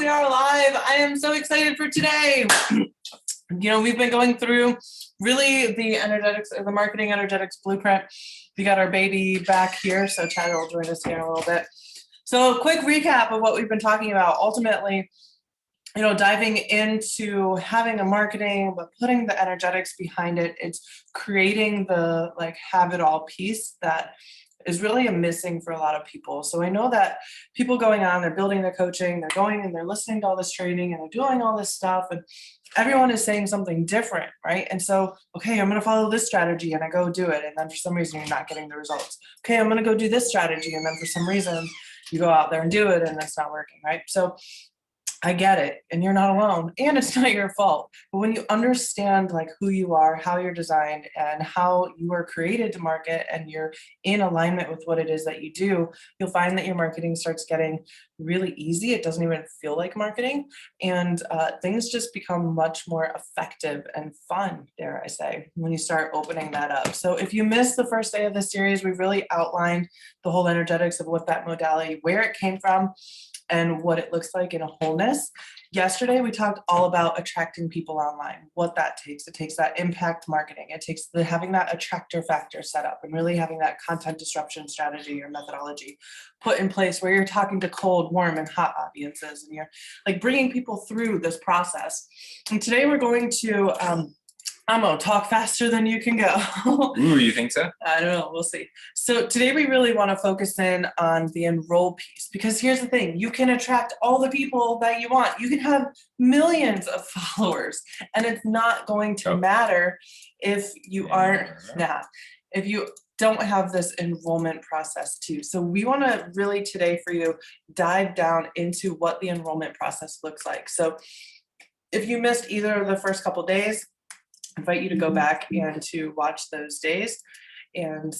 We are live. I am so excited for today. We've been going through really the marketing energetics blueprint. We got our baby back here, so Chad will join us here in a little bit. So a quick recap of what we've been talking about. Ultimately, diving into having a marketing, but putting the energetics behind it. It's creating the have it all piece that is really a missing for a lot of people. So I know that people going on, they're building their coaching, they're going and they're listening to all this training and they're doing all this stuff, and everyone is saying something different, right? And so, okay, I'm going to follow this strategy and I go do it. And then for some reason, you're not getting the results. Okay, I'm going to go do this strategy. And then for some reason, you go out there and do it and it's not working, right? So I get it, and you're not alone, and it's not your fault. But when you understand who you are, how you're designed, and how you are created to market, and you're in alignment with what it is that you do, you'll find that your marketing starts getting really easy. It doesn't even feel like marketing, and things just become much more effective and fun, dare I say, when you start opening that up. So if you missed the first day of the series, we've really outlined the whole energetics of what that modality, where it came from, and what it looks like in a wholeness. Yesterday, we talked all about attracting people online, what that takes. It takes that impact marketing. It takes having that attractor factor set up and really having that content disruption strategy or methodology put in place where you're talking to cold, warm, and hot audiences, and you're bringing people through this process. And today we're going to, I'm going to talk faster than you can go. Ooh, you think so? I don't know. We'll see. So today we really want to focus in on the enroll piece, because here's the thing. You can attract all the people that you want. You can have millions of followers, and it's not going to matter if you if you don't have this enrollment process too. So we want to really today for you dive down into what the enrollment process looks like. So if you missed either of the first couple days, I invite you to go back and to watch those days and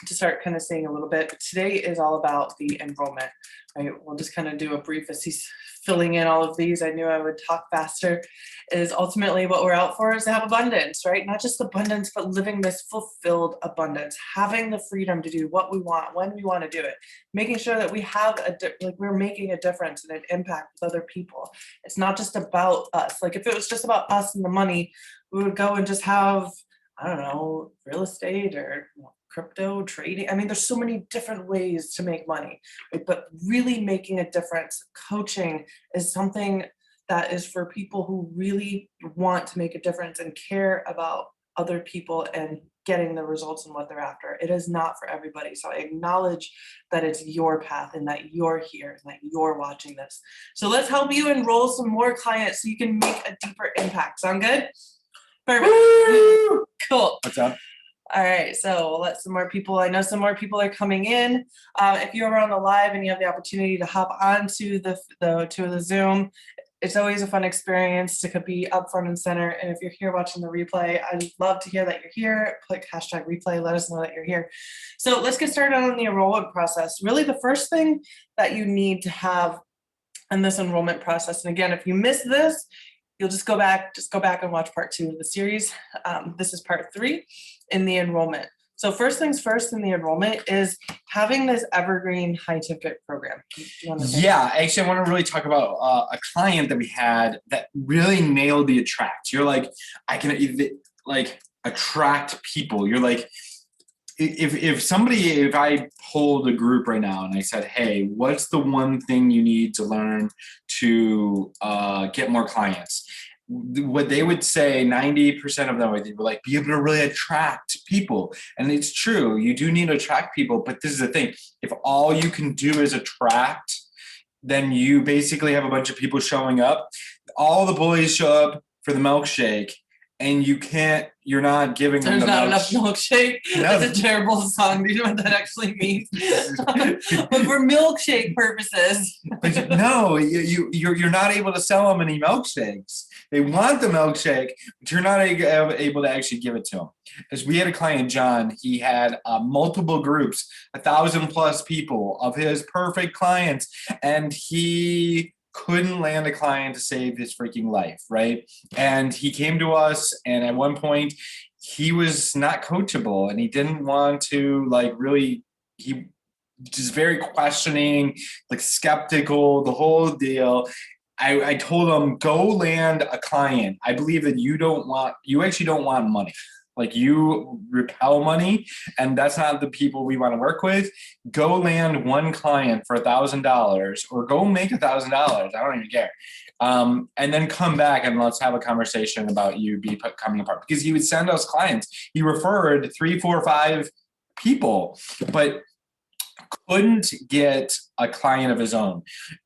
to start kind of seeing a little bit. But today is all about the enrollment, right? We'll just kind of do a brief as he's filling in all of these. I knew I would talk faster. Is ultimately what we're out for is to have abundance, right? Not just abundance, but living this fulfilled abundance, having the freedom to do what we want, when we want to do it, making sure that we have we're making a difference and an impact with other people. It's not just about us. If it was just about us and the money, we would go and just have, I don't know, real estate or crypto trading. I mean, there's so many different ways to make money, right? But really making a difference. Coaching is something that is for people who really want to make a difference and care about other people and getting the results and what they're after. It is not for everybody. So I acknowledge that it's your path and that you're here and that you're watching this. So let's help you enroll some more clients so you can make a deeper impact. Sound good? Perfect. Woo! Cool. What's up? All right, so we'll let some more people, I know some more people are coming in. If you're on the live and you have the opportunity to hop onto the Zoom, it's always a fun experience to be up front and center. And if you're here watching the replay, I'd love to hear that you're here. Click #replay, let us know that you're here. So let's get started on the enrollment process. Really the first thing that you need to have in this enrollment process, and again, if you missed this, you'll just go back and watch part 2 of the series. This is part 3 in the enrollment. So first things first in the enrollment is having this Evergreen high ticket program. Yeah, actually, I want to really talk about a client that we had that really nailed the attract. You're like, I can attract people. You're like, if I polled a group right now and I said, hey, what's the one thing you need to learn to get more clients? What they would say, 90% of them, I think, were like, be able to really attract people. And it's true, you do need to attract people, but this is the thing. If all you can do is attract, then you basically have a bunch of people showing up. All the boys show up for the milkshake, and you're not giving them There's not enough milkshake. No. That's a terrible song. Do you know what that actually means? But for milkshake purposes. But no, you're not able to sell them any milkshakes. They want the milkshake, but you're not able to actually give it to them. Because we had a client, John, he had multiple groups, 1,000+ people of his perfect clients, and he couldn't land a client to save his freaking life, right? And he came to us, and at one point, he was not coachable, and he didn't want to really just very questioning, like skeptical, the whole deal. I told him, go land a client. I believe that you actually don't want money. Like you repel money, and that's not the people we want to work with. Go land one client for $1,000 or go make $1,000. I don't even care. And then come back and let's have a conversation about you coming apart, because he would send us clients. He referred 3, 4, 5 people, but couldn't get a client of his own.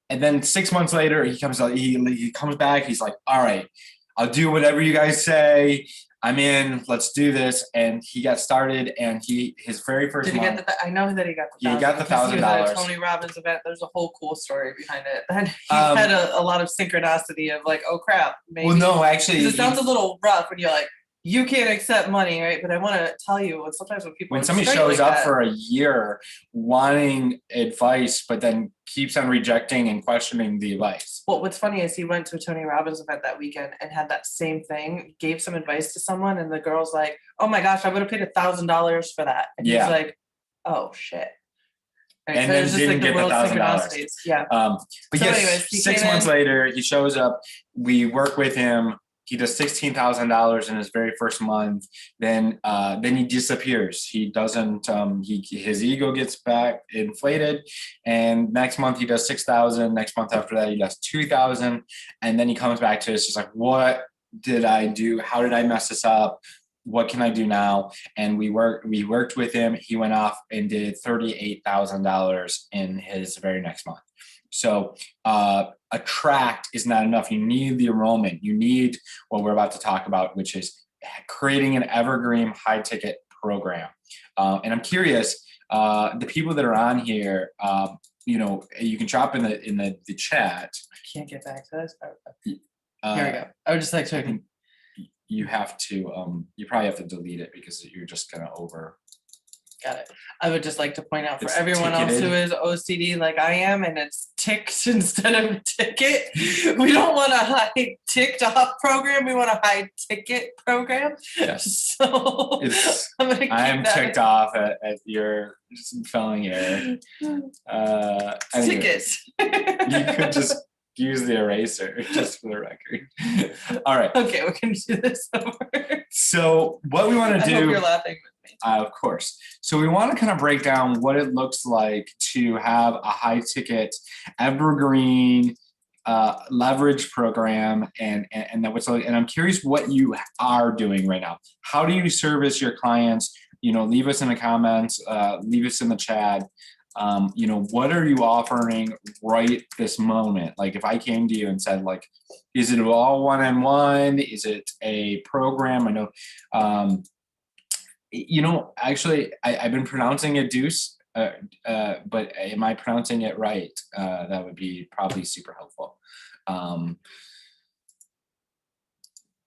And then 6 months later, he comes back. He's like, all right, I'll do whatever you guys say. I'm in. Let's do this. And he got started. And his very first Did he month. get the? I know that he got the. He got the $1,000. He was at a Tony Robbins event. There's a whole cool story behind it. And he had a lot of synchronicity of like, oh crap. Maybe. Well, no, actually, it sounds a little rough when you're like, you can't accept money, right? But I want to tell you, sometimes when people when somebody shows up for a year wanting advice, but then keeps on rejecting and questioning the advice. Well, what's funny is he went to a Tony Robbins event that weekend and had that same thing, gave some advice to someone, and the girl's like, oh my gosh, I would have paid $1,000 for that. And he's like, oh shit. Right, and so then just didn't like get the $1,000. Yeah. But so yes, anyways, 6 months later, he shows up. We work with him. He does $16,000 in his very first month. Then he disappears. He doesn't. His ego gets back inflated, and next month he does $6,000. Next month after that he does $2,000, and then he comes back to us. He's like, "What did I do? How did I mess this up? What can I do now?" And we worked with him. He went off and did $38,000 in his very next month. So attract is not enough. You need the enrollment. You need what we're about to talk about, which is creating an evergreen high ticket program. And I'm curious, the people that are on here, you can drop in the chat. I can't get back to this. Here we go. I would just like to. You have to. You probably have to delete it because you're just kind of over. Got it. I would just like to point out for It's everyone else ticketed. who is OCD like I am, and it's ticked instead of ticket. We don't want a high ticked off program. We want a high ticket program. Yes. So I'm ticked off at your spelling error. Tickets. You could just use the eraser just for the record. All right. Okay, we can do this over. So what we want to do. I hope you're laughing with me. Of course. So we want to kind of break down what it looks like to have a high ticket evergreen leverage program and that what's like, and I'm curious what you are doing right now. How do you service your clients? Leave us in the comments, leave us in the chat. What are you offering right this moment? Like if I came to you and said, like, is it all one-on-one? Is it a program? I know, actually I've been pronouncing it deuce, but am I pronouncing it right? That would be probably super helpful.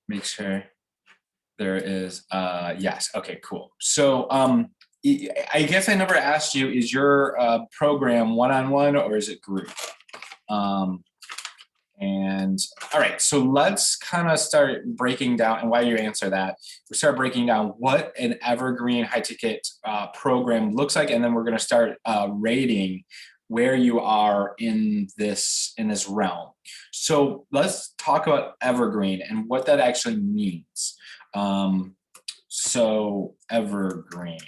Make sure there is, yes. Okay, cool. So, I guess I never asked you, is your program one-on-one or is it group? And all right, so let's kind of start breaking down, and while you answer that, we start breaking down what an evergreen high ticket program looks like, and then we're going to start rating where you are in this realm. So let's talk about evergreen and what that actually means. So evergreen.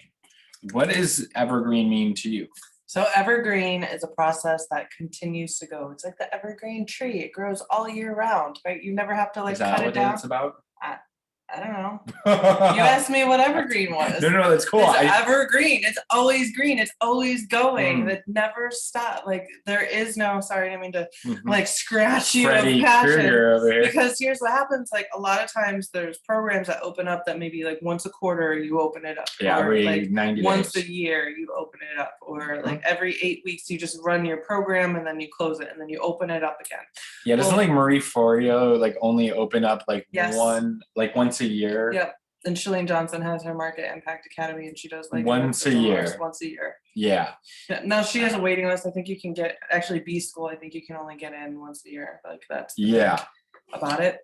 What does evergreen mean to you? So evergreen is a process that continues to go. It's like the evergreen tree. It grows all year round, right? You never have to like cut it down. Is that what it's about? I don't know. You asked me what evergreen was. No, that's cool. It's evergreen. It's always green. It's always going. It never stops. Like there is no. Sorry, I didn't mean to like scratch you Freddie of passion. Krueger over here. Because here's what happens. Like a lot of times, there's programs that open up that maybe like once a quarter you open it up. Yeah, or every like 90 once days. a year you open it up, or like every 8 weeks you just run your program and then you close it and then you open it up again. Yeah, doesn't like Marie Forleo like only open up like Yes. once a year? Yep. And Shalene Johnson has her Market Impact Academy, and she does like Once a year. Once a year. Yeah. Now she has a waiting list. I think you can get actually B school. I think you can only get in once a year. Like that's the Yeah. thing about it.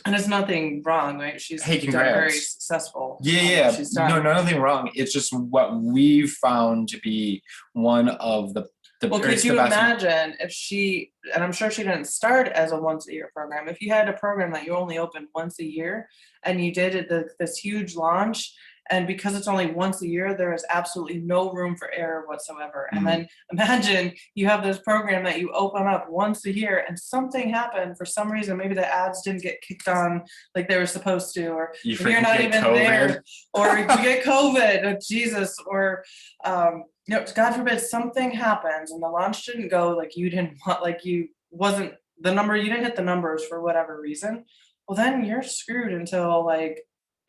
And it's nothing wrong, right? She's Hey, done very congrats. successful. Yeah, She's done. no, nothing wrong. It's just what we've found to be one of the Well, or could it's the you best. imagine if she, and I'm sure she didn't start as a once a year program, if you had a program that you only open once a year and you did this huge launch, and because it's only once a year, there is absolutely no room for error whatsoever. And then imagine you have this program that you open up once a year and something happened for some reason, maybe the ads didn't get kicked on like they were supposed to, or you're not even there, or you get COVID, oh, Jesus, or God forbid something happens and the launch didn't go like you didn't want, like you wasn't the number, you didn't hit the numbers for whatever reason. Well, then you're screwed until like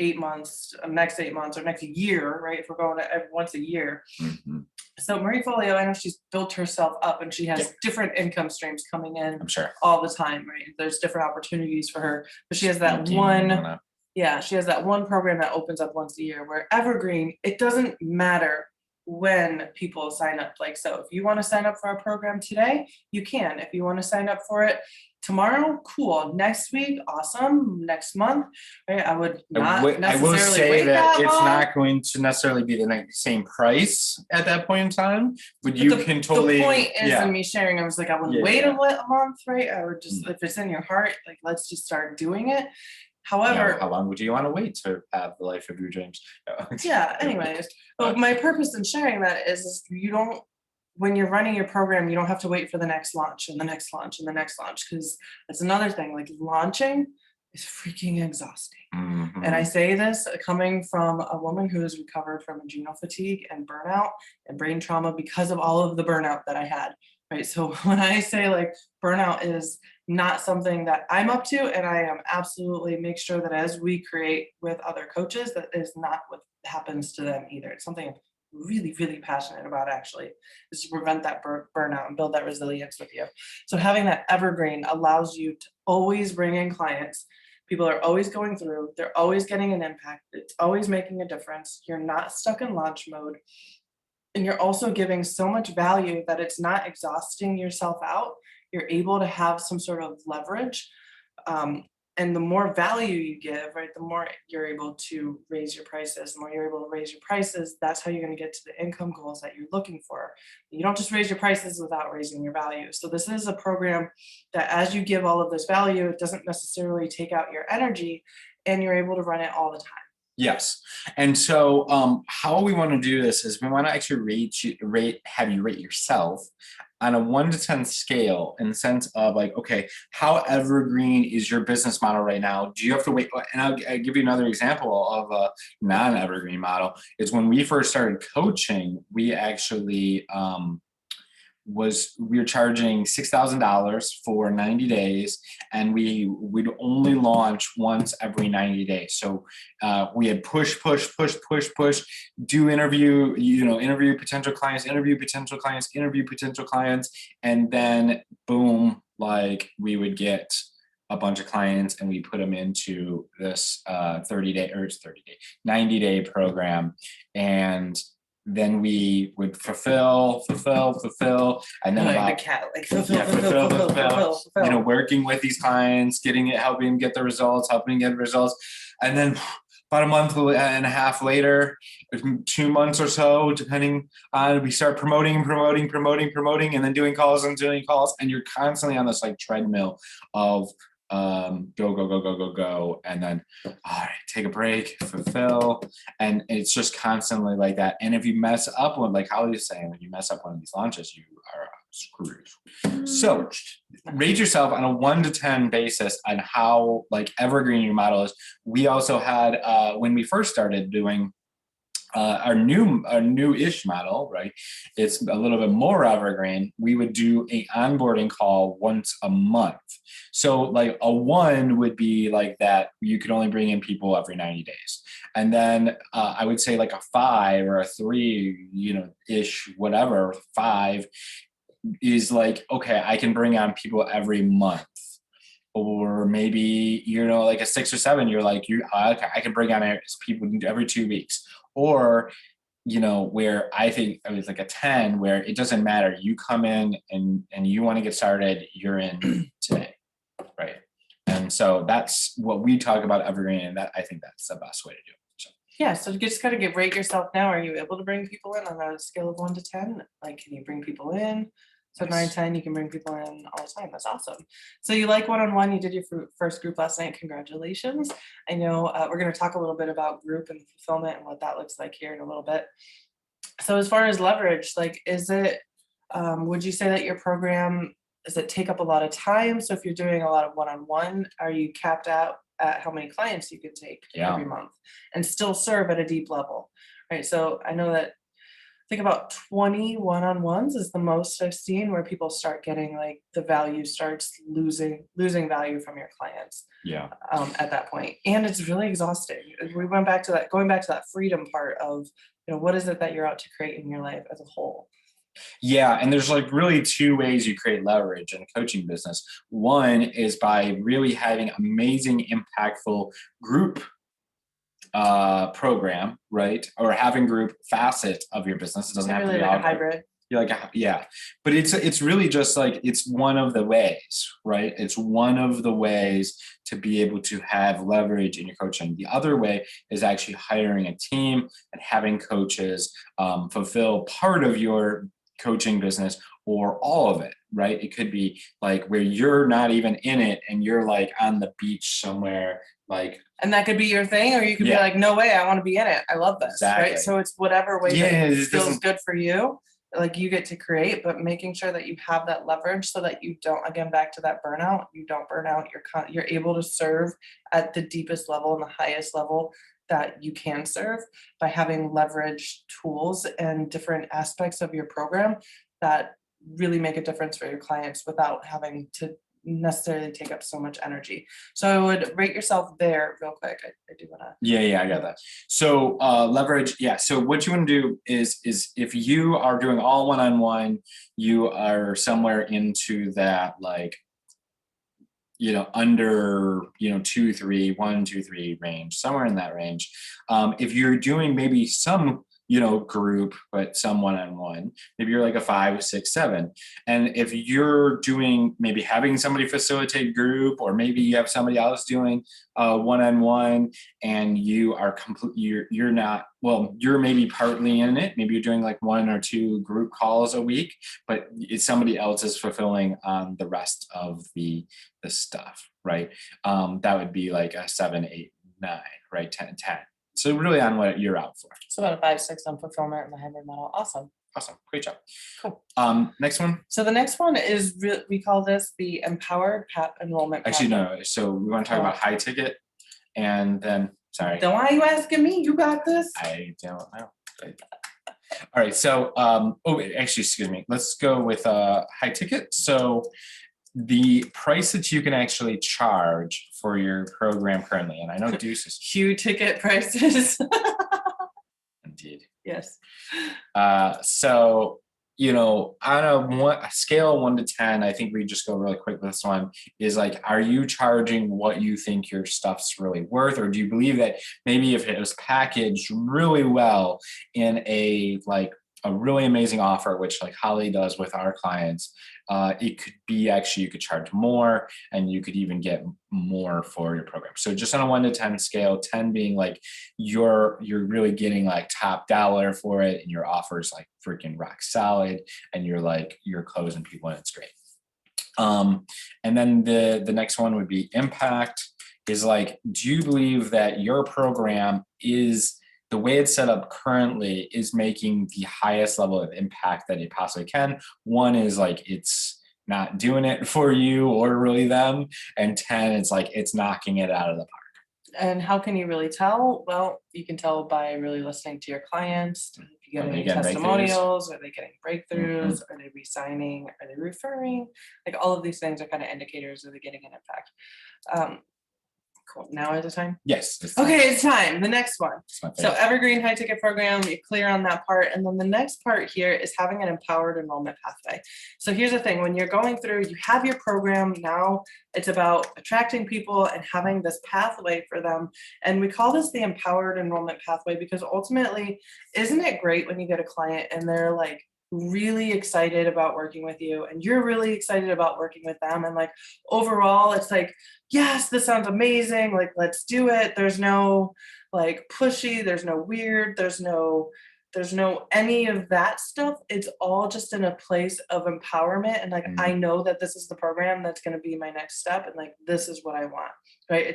8 months, next 8 months, or next year, right? If we're going to once a year. So Marie Folio, I know she's built herself up and she has different income streams coming in, I'm sure, all the time, right? There's different opportunities for her, but she has that one. Yeah, she has that one program that opens up once a year. Where Evergreen, it doesn't matter when people sign up. Like, so if you want to sign up for our program today, you can. If you want to sign up for it tomorrow, cool. Next week, awesome. Next month, right? I would not necessarily I will say wait that it's long. not going to necessarily be the same price at that point in time, but you can totally. The point is in me sharing, I was like, I wouldn't wait a month, right? I would just, if it's in your heart, like, let's just start doing it. However, how long would you want to wait to have the life of your dreams? Yeah, anyways, but my purpose in sharing that is you don't, when you're running your program, you don't have to wait for the next launch and the next launch and the next launch, because that's another thing, like launching is freaking exhausting. And I say this coming from a woman who has recovered from adrenal fatigue and burnout and brain trauma because of all of the burnout that I had, right? So when I say like burnout is not something that I'm up to, and I am absolutely make sure that as we create with other coaches, that is not what happens to them either. It's something I'm really, really passionate about, actually, is to prevent that burnout and build that resilience with you. So having that evergreen allows you to always bring in clients. People are always going through, they're always getting an impact. It's always making a difference. You're not stuck in launch mode. And you're also giving so much value that it's not exhausting yourself out. You're able to have some sort of leverage. And the more value you give, right, the more you're able to raise your prices. The more you're able to raise your prices, that's how you're going to get to the income goals that you're looking for. You don't just raise your prices without raising your value. So this is a program that as you give all of this value, it doesn't necessarily take out your energy, and you're able to run it all the time. Yes. And so how we want to do this is we want to actually have you rate yourself on a 1 to 10 scale, in the sense of like, okay, how evergreen is your business model right now? Do you have to wait? And I'll give you another example of a non-evergreen model. Is when we first started coaching, we actually we were charging $6,000 for 90 days, and we'd only launch once every 90 days. So we had push, do interview potential clients, and then boom, like we would get a bunch of clients and we put them into this 90-day program. And then we would fulfill, and then like the cat, like fulfill. Working with these clients, helping them get the results, and then about a month and a half later, 2 months or so, depending on, we start promoting, and then doing calls, and you're constantly on this like treadmill of go, and then all right, take a break, fulfill, and it's just constantly like that. And if you mess up one, like Holly's saying, when you mess up one of these launches, you are screwed. So rate yourself on a 1 to 10 basis on how like evergreen your model is. We also had when we first started doing our new-ish model, right? It's a little bit more evergreen. We would do a onboarding call once a month. So like a 1 would be like that. You could only bring in people every 90 days. And then I would say like a 5 or a 3, ish, whatever, 5 is like, okay, I can bring on people every month. Or maybe, like a 6 or 7, you're like, okay, I can bring on people every 2 weeks. Or, where I think it was like a 10, where it doesn't matter. You come in and you want to get started, you're in today, right? And And so that's what we talk about Evergreen, and that I think that's the best way to do it. So. Yeah, so you just gotta rate yourself now. Are you able to bring people in on a scale of 1 to 10? Like, can you bring people in? So Yes. 9, 10, you can bring people in all the time. That's awesome. So you like one-on-one. You did your first group last night. Congratulations. I know we're going to talk a little bit about group and fulfillment and what that looks like here in a little bit. So as far as leverage, like, is it, would you say that your program, does it take up a lot of time? So if you're doing a lot of one-on-one, are you capped out at how many clients you could take every month and still serve at a deep level, right? So I know that I think about 20 one-on-ones is the most I've seen where people start getting like the value starts losing value from your clients. Yeah. At that point, and it's really exhausting. We went back to that, going back to that freedom part of, you know, what is it that you're out to create in your life as a whole? Yeah, and there's like really two ways you create leverage in a coaching business. One is by really having amazing, impactful group program, right? Or having group facet of your business. It doesn't have to be like all a hybrid. You're like, yeah, but it's really just like, it's one of the ways, right? It's one of the ways to be able to have leverage in your coaching. The other way is actually hiring a team and having coaches fulfill part of your coaching business or all of it, right? It could be like where you're not even in it and you're like on the beach somewhere, like, and that could be your thing, or you could be like, no way, I want to be in it. I love this, exactly. right? So it's whatever way Yeah, that feels good for you, like you get to create, but making sure that you have that leverage so that you don't, again, back to that burnout, you don't burn out. You're able to serve at the deepest level and the highest level that you can serve by having leverage tools and different aspects of your program that really make a difference for your clients without having to necessarily take up so much energy. So I would rate yourself there real quick. I do want to. Yeah, I got that. So leverage, yeah. So what you want to do is if you are doing all one-on-one, you are somewhere into that, like, you know, under, you know, 2, 3, 1, 2, 3 range, somewhere in that range. If you're doing maybe some, you know, group, but some one-on-one, maybe you're like a 5, 6, 7. And if you're doing, maybe having somebody facilitate group, or maybe you have somebody else doing one-on-one, and you are you're not, well, you're maybe partly in it. Maybe you're doing like 1 or 2 group calls a week, but it's somebody else is fulfilling on the rest of the stuff, right? That would be like a 7, 8, 9, right? 10, 10. So really on what you're out for. So about a 5, 6 on fulfillment and the hybrid model. Awesome. Great job. Cool. Next one. So the next one is we call this the empowered enrollment. Actually, no. So we want to talk about high ticket, and then sorry. Then why are you asking me? You got this. I don't know. All right. So actually, excuse me. Let's go with high ticket. So the price that you can actually charge for your program currently, and I know Deuce is huge ticket prices. Indeed. Yes. So, you know, on a scale of 1 to 10, I think we just go really quick with this one, is like, are you charging what you think your stuff's really worth? Or do you believe that maybe if it was packaged really well in a really amazing offer, which like Holly does with our clients, it could be actually, you could charge more and you could even get more for your program. So just on a 1 to 10 scale, 10 being like you're really getting like top dollar for it, and your offer is like freaking rock solid, and you're closing people and it's great. And then the next one would be impact, is like, do you believe that your program is, the way it's set up currently, is making the highest level of impact that it possibly can? 1 is like, it's not doing it for you or really them. And 10, it's like, it's knocking it out of the park. And how can you really tell? Well, you can tell by really listening to your clients. If you get any testimonials, are they getting breakthroughs? Are they re-signing? Are they referring? Like, all of these things are kind of indicators of getting an impact. Cool. Now is the time? Yes. Okay, it's time. The next one. So Evergreen high ticket program, you're clear on that part. And then the next part here is having an empowered enrollment pathway. So here's the thing, when you're going through, you have your program now, it's about attracting people and having this pathway for them. And we call this the empowered enrollment pathway because ultimately, isn't it great when you get a client and they're like really excited about working with you, and you're really excited about working with them. And like overall, it's like, yes, this sounds amazing. Like, let's do it. There's no like pushy, there's no weird, there's no any of that stuff. It's all just in a place of empowerment. And like, I know that this is the program that's going to be my next step. And like, this is what I want, right?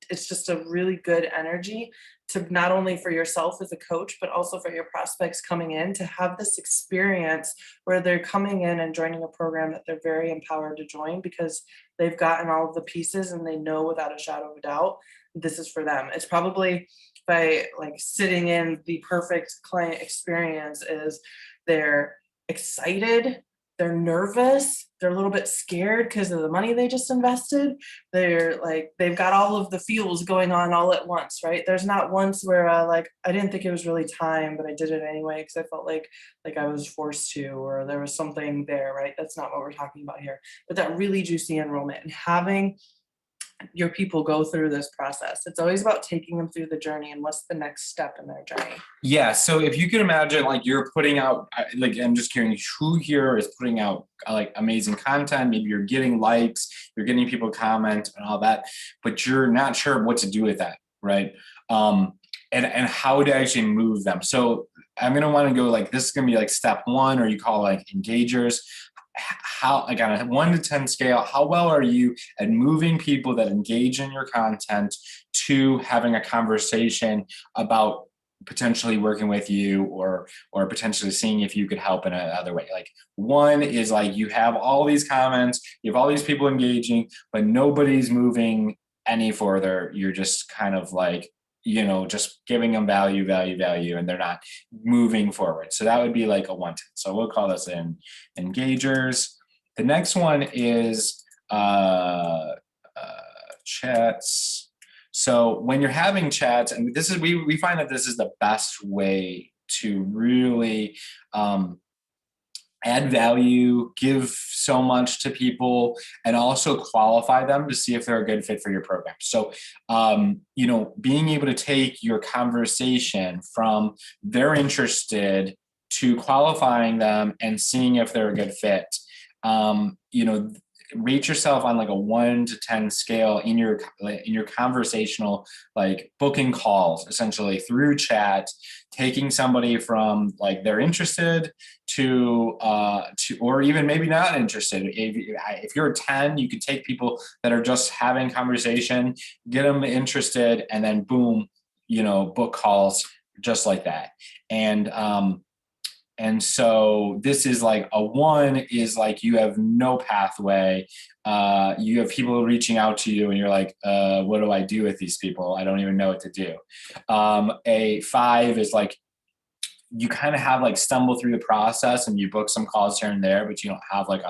It's just a really good energy to not only for yourself as a coach, but also for your prospects coming in to have this experience where they're coming in and joining a program that they're very empowered to join because they've gotten all of the pieces and they know without a shadow of a doubt, this is for them. It's probably by like sitting in the perfect client experience is they're excited, they're nervous, they're a little bit scared because of the money they just invested. They're like, they've got all of the feels going on all at once, right? There's not once where like, I didn't think it was really time, but I did it anyway because I felt like I was forced to, or there was something there, right? That's not what we're talking about here. But that really juicy enrollment and having your people go through this process. It's always about taking them through the journey and what's the next step in their journey. Yeah. So if you can imagine, like you're putting out, like I'm just curious, who here is putting out like amazing content? Maybe you're getting likes, you're getting people comment and all that, but you're not sure what to do with that, right? And how to actually move them. So I'm gonna want to go like this is gonna be like step one, or you call it like engagers. How, like on a 1 to 10 scale, how well are you at moving people that engage in your content to having a conversation about potentially working with you or potentially seeing if you could help in another way? Like one is like you have all these comments, you have all these people engaging, but nobody's moving any further. You're just kind of like, you know, just giving them value, and they're not moving forward. So that would be like a 1 to 10. So we'll call this in engagers. The next one is chats. So when you're having chats, and this is, we find that this is the best way to really add value, give so much to people, and also qualify them to see if they're a good fit for your program. So, you know, being able to take your conversation from they're interested to qualifying them and seeing if they're a good fit, you know, rate yourself on like a 1 to 10 scale in your conversational, like booking calls, essentially through chat, taking somebody from like they're interested to or even maybe not interested. If you're a 10, you could take people that are just having conversation, get them interested, and then boom, you know, book calls just like that. And so this is like a 1 is like you have no pathway. You have people reaching out to you and you're like, what do I do with these people? I don't even know what to do. A 5 is like you kind of have like stumble through the process and you book some calls here and there, but you don't have like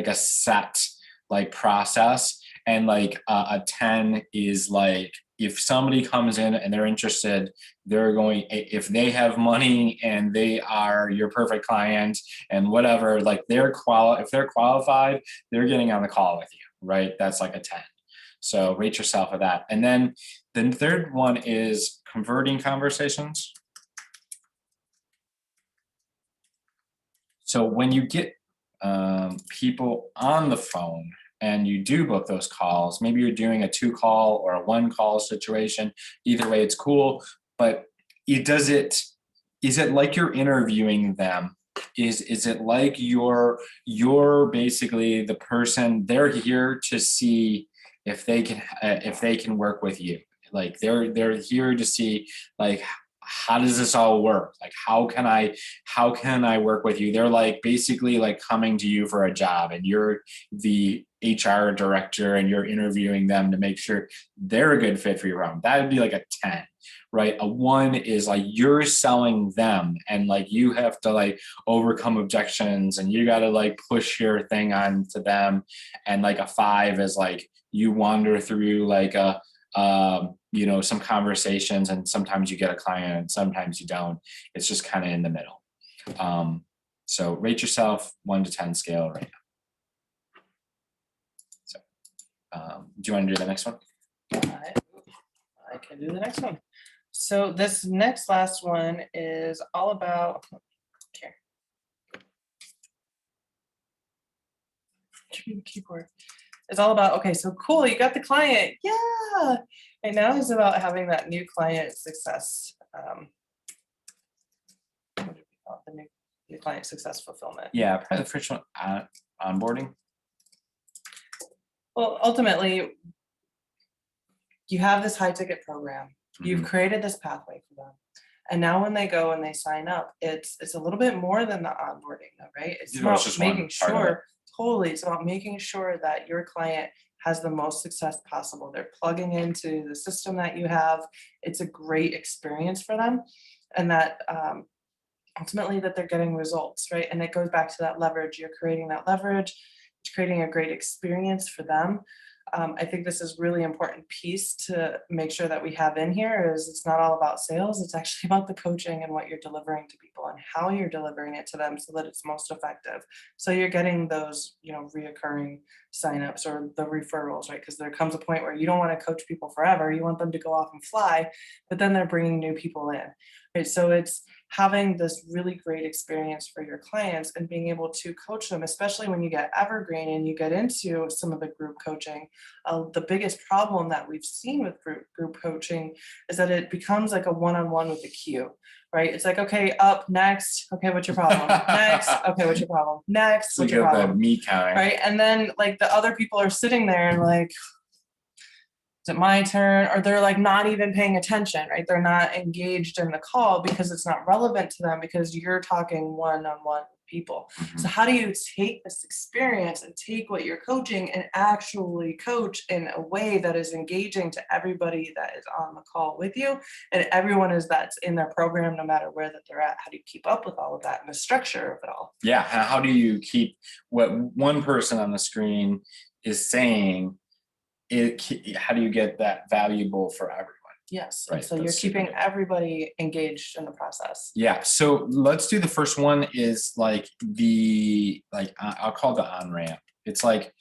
a set like process. And like a 10 is like if somebody comes in and they're interested, they're going, if they have money and they are your perfect client and whatever, like if they're qualified, they're getting on the call with you, right? That's like a 10. So rate yourself at that. And then the third one is converting conversations. So when you get people on the phone and you do book those calls, maybe you're doing a 2 call or a 1 call situation, either way it's cool, but is it like you're interviewing them? Is it like you're basically the person, they're here to see if they can work with you? Like they're here to see like, how does this all work? Like, how can I work with you? They're like basically like coming to you for a job and you're the HR director and you're interviewing them to make sure they're a good fit for your own. That would be like a 10, right? A 1 is like you're selling them and like you have to like overcome objections and you got to like push your thing on to them. And like a 5 is like you wander through like you know, some conversations and sometimes you get a client and sometimes you don't. It's just kind of in the middle. So rate yourself 1 to 10 scale right now. So do you want to do the next one? I can do the next one. So this last one is all about, should be the keyboard. It's all about, okay, so cool, you got the client. Yeah. And now it's about having that new client success. What do we call it? The new client success fulfillment. Yeah, probably the first one, onboarding. Well, ultimately, you have this high ticket program. You've created this pathway for them. And now when they go and they sign up, it's a little bit more than the onboarding, though, right? It's about just one making part of it. sure, totally, it's about making sure that your client has the most success possible. They're plugging into the system that you have. It's a great experience for them. And that ultimately that they're getting results, right? And it goes back to that leverage. You're creating that leverage. It's creating a great experience for them. I think this is really important piece to make sure that we have in here is it's not all about sales. It's actually about the coaching and what you're delivering to people and how you're delivering it to them so that it's most effective. So you're getting those, reoccurring signups or the referrals, right? Because there comes a point where you don't want to coach people forever. You want them to go off and fly, but then they're bringing new people in, right? So it's having this really great experience for your clients and being able to coach them, especially when you get Evergreen and you get into some of the group coaching. The biggest problem that we've seen with group coaching is that it becomes like a one-on-one with the queue, right? It's like, okay, up, next, okay, what's your problem? Next, okay, what's your problem? Next, what's your problem? The meat counter. Right? And then like the other people are sitting there and like, is it my turn? Or they're like not even paying attention, right? They're not engaged in the call because it's not relevant to them because you're talking one-on-one with people. So how do you take this experience and take what you're coaching and actually coach in a way that is engaging to everybody that is on the call with you and everyone that's in their program, no matter where that they're at? How do you keep up with all of that and the structure of it all? Yeah, how do you keep what one person on the screen is saying? How do you get that valuable for everyone? Yes. Right, And so you're keeping everybody engaged in the process. Yeah. So let's do the first one is like I'll call it the on-ramp. It's like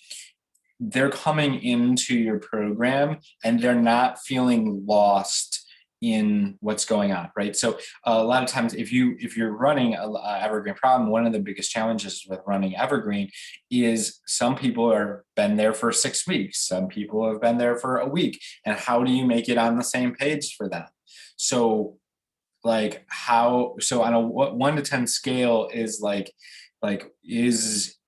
they're coming into your program and they're not feeling lost in what's going on, right? So a lot of times if you're running a Evergreen problem, one of the biggest challenges with running Evergreen is some people are been there for 6 weeks, some people have been there for a week, and how do you make it on the same page for them? So on a 1 to 10 scale is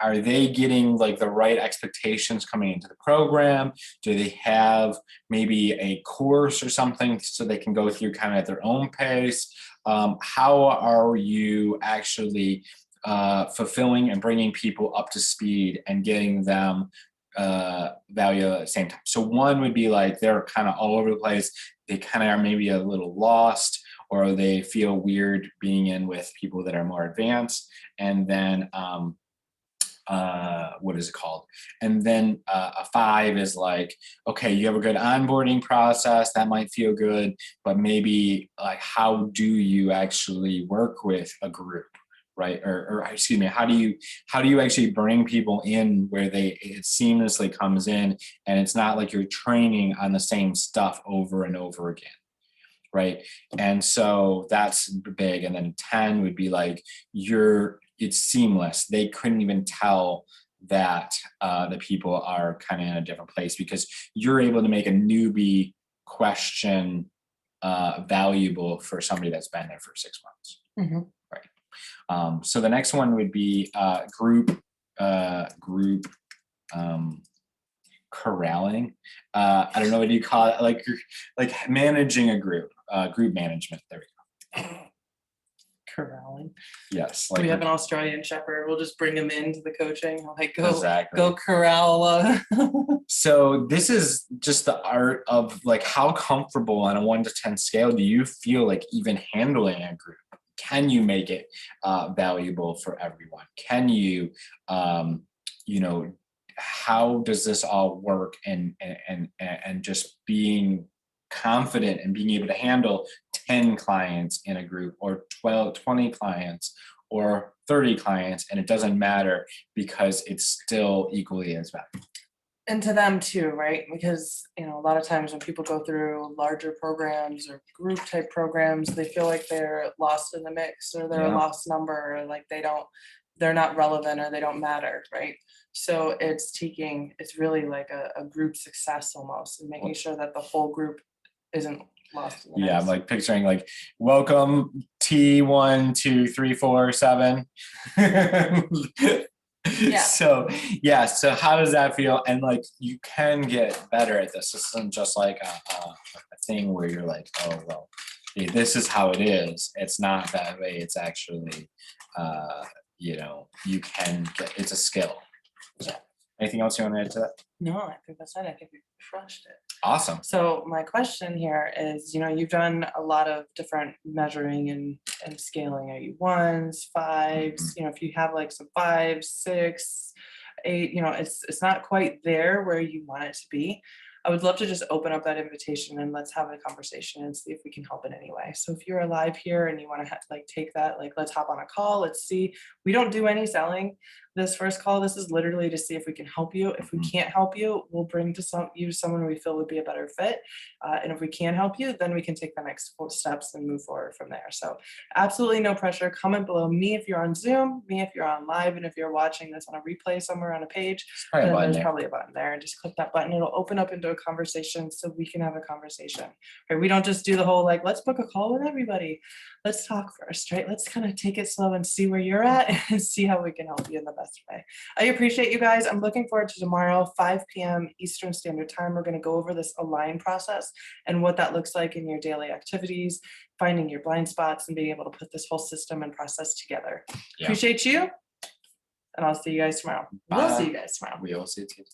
are they getting like the right expectations coming into the program? Do they have maybe a course or something so they can go through kind of at their own pace? How are you actually fulfilling and bringing people up to speed and getting them value at the same time? So one would be like they're kind of all over the place. They kind of are maybe a little lost, or they feel weird being in with people that are more advanced. And then what is it called? And then a 5 is like, okay, you have a good onboarding process, that might feel good, but maybe like how do you actually work with a group, right? Or excuse me, how do you actually bring people in where it seamlessly comes in and it's not like you're training on the same stuff over and over again, right? And so that's big. And then 10 would be like it's seamless. They couldn't even tell that the people are kind of in a different place because you're able to make a newbie question valuable for somebody that's been there for 6 months. Right. So the next one would be group corralling. I don't know what you call it, like managing a group management. There we go. Corralling. Yes. We have an Australian Shepherd. We'll just bring him into the coaching. Like Exactly. go corral. So this is just the art of like how comfortable on a 1 to 10 scale do you feel like even handling a group? Can you make it valuable for everyone? Can you, how does this all work? And just being confident and being able to handle 10 clients in a group or 20 clients or 30 clients, and it doesn't matter because it's still equally as valuable. And to them too, right? Because, a lot of times when people go through larger programs or group type programs, they feel like they're lost in the mix or they're a lost number, or like they don't they're not relevant or they don't matter, right? So it's really like a group success almost, and making sure that the whole group isn't lost in the Yeah, I'm mix. like picturing like, welcome T12347. Yeah. So yeah, so how does that feel? And like, you can get better at this. This isn't just like a thing where you're like, oh well, hey, this is how it is. It's not that way. It's actually, you know, you can get. It's a skill. So, anything else you want to add to that? No, I think that's it. I think we crushed it. Awesome. So my question here is, you've done a lot of different measuring and scaling. Are you ones, fives? If you have like some 5, 6, 8, it's not quite there where you want it to be. I would love to just open up that invitation and let's have a conversation and see if we can help in any way. So if you're alive here and you want to like take that, like let's hop on a call. Let's see. We don't do any selling. This first call, this is literally to see if we can help you. If we can't help you, we'll bring to someone we feel would be a better fit. And if we can help you, then we can take the next 4 steps and move forward from there. So absolutely no pressure. Comment below me if you're on Zoom, me if you're on live, and if you're watching this on a replay somewhere on a page, Probably a then button there's there. probably a button there, and just click that button. It'll open up into a conversation so we can have a conversation. Right? We don't just do the whole like, let's book a call with everybody. Let's talk first, right? Let's kind of take it slow and see where you're at and see how we can help you in the best way. I appreciate you guys. I'm looking forward to tomorrow, 5 p.m. Eastern Standard Time. We're going to go over this align process and what that looks like in your daily activities, finding your blind spots, and being able to put this whole system and process together. Yeah. Appreciate you. And I'll see you guys tomorrow. We'll see you guys tomorrow. We will see you.